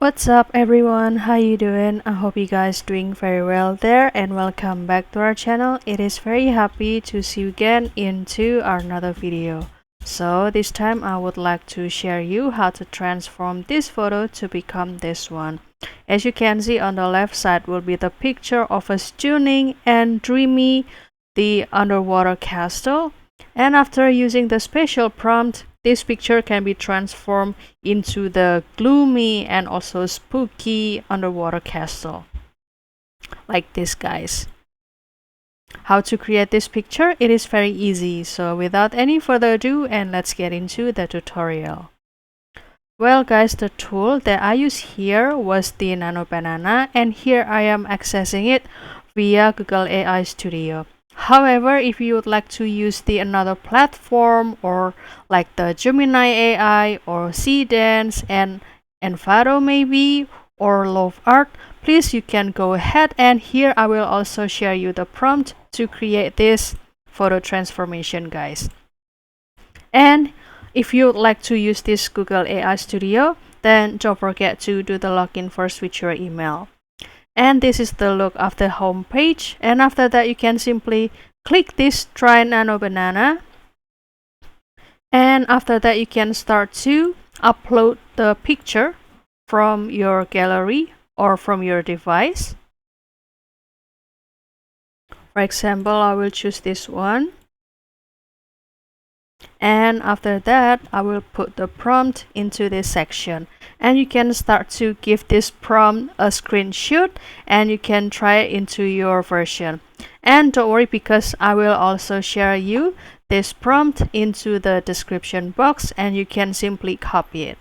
What's up everyone, how you doing? I hope you guys doing very well there, and welcome back to our channel. It is very happy to see you again into another video. So this time I would like to share you how to transform this photo to become this one. As you can see, on the left side will be the picture of a stunning and dreamy the underwater castle, and after using the special prompt, this picture can be transformed into the gloomy and also spooky underwater castle, like this, guys. How to create this picture? It is very easy. So without any further ado, and let's get into the tutorial. Well guys, the tool that I use here was the Nano Banana, and here I am accessing it via Google AI Studio. However, if you would like to use the another platform or like the Gemini AI or Dance and Envato maybe or Love Art, please you can go ahead, and here I will also share you the prompt to create this photo transformation, guys. And if you would like to use this Google AI Studio, then don't forget to do the login first with your email. And this is the look of the home page, and after that you can simply click this Try Nano Banana, and after that you can start to upload the picture from your gallery or from your device. For example, I will choose this one, and after that I will put the prompt into this section, and you can start to give this prompt a screenshot and you can try it into your version. And don't worry, because I will also share you this prompt into the description box and you can simply copy it.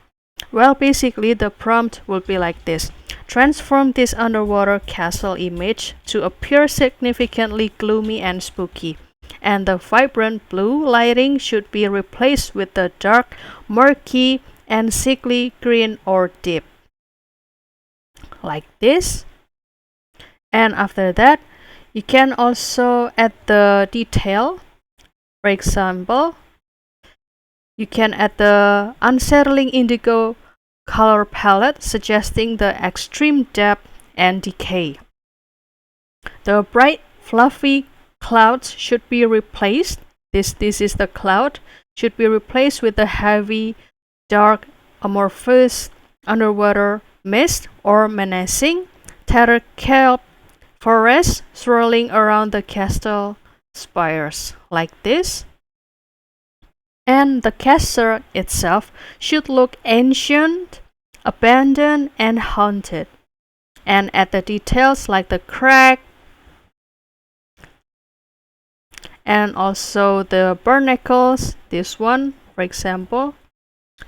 Well, basically the prompt will be like this: transform this underwater castle image to appear significantly gloomy and spooky, and the vibrant blue lighting should be replaced with the dark, murky, and sickly green or deep, like this. And after that, you can also add the detail. For example, you can add the unsettling indigo color palette, suggesting the extreme depth and decay. The bright, fluffy clouds should be replaced. This is the cloud, should be replaced with the heavy, dark, amorphous underwater mist or menacing terracotta forest swirling around the castle spires, like this. And the castle itself should look ancient, abandoned, and haunted. And add the details like the crack and also the barnacles, this one for example,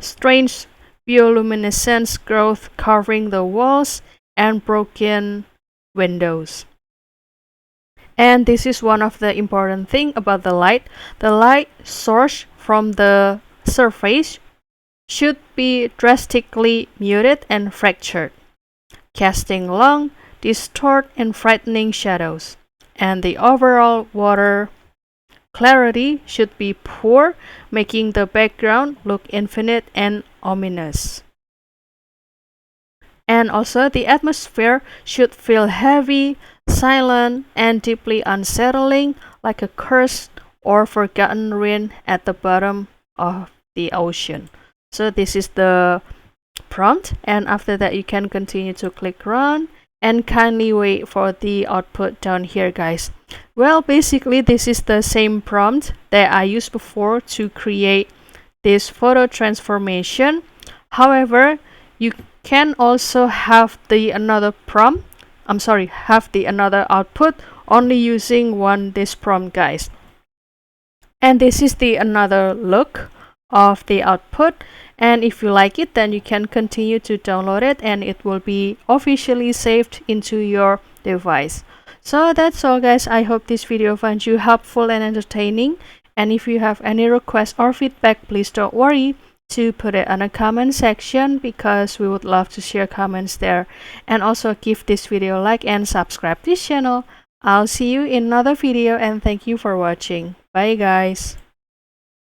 strange bioluminescent growth covering the walls and broken windows. And this is one of the important thing about the light. The light source from the surface should be drastically muted and fractured, casting long, distorted, and frightening shadows. And the overall water clarity should be poor, making the background look infinite and ominous. And also the atmosphere should feel heavy, silent, and deeply unsettling, like a cursed or forgotten ruin at the bottom of the ocean. So this is the prompt, and after that you can continue to click run and kindly wait for the output down here, guys. Well, basically this is the same prompt that I used before to create this photo transformation. However, you can also have the another output only using this prompt, guys. And this is the another look of the output, and if you like it, then you can continue to download it and it will be officially saved into your device. So that's all, guys. I hope this video finds you helpful and entertaining, and if you have any requests or feedback, please don't worry to put it on a comment section, because we would love to share comments there. And also give this video a like and subscribe this channel. I'll see you in another video, and thank you for watching. Bye guys.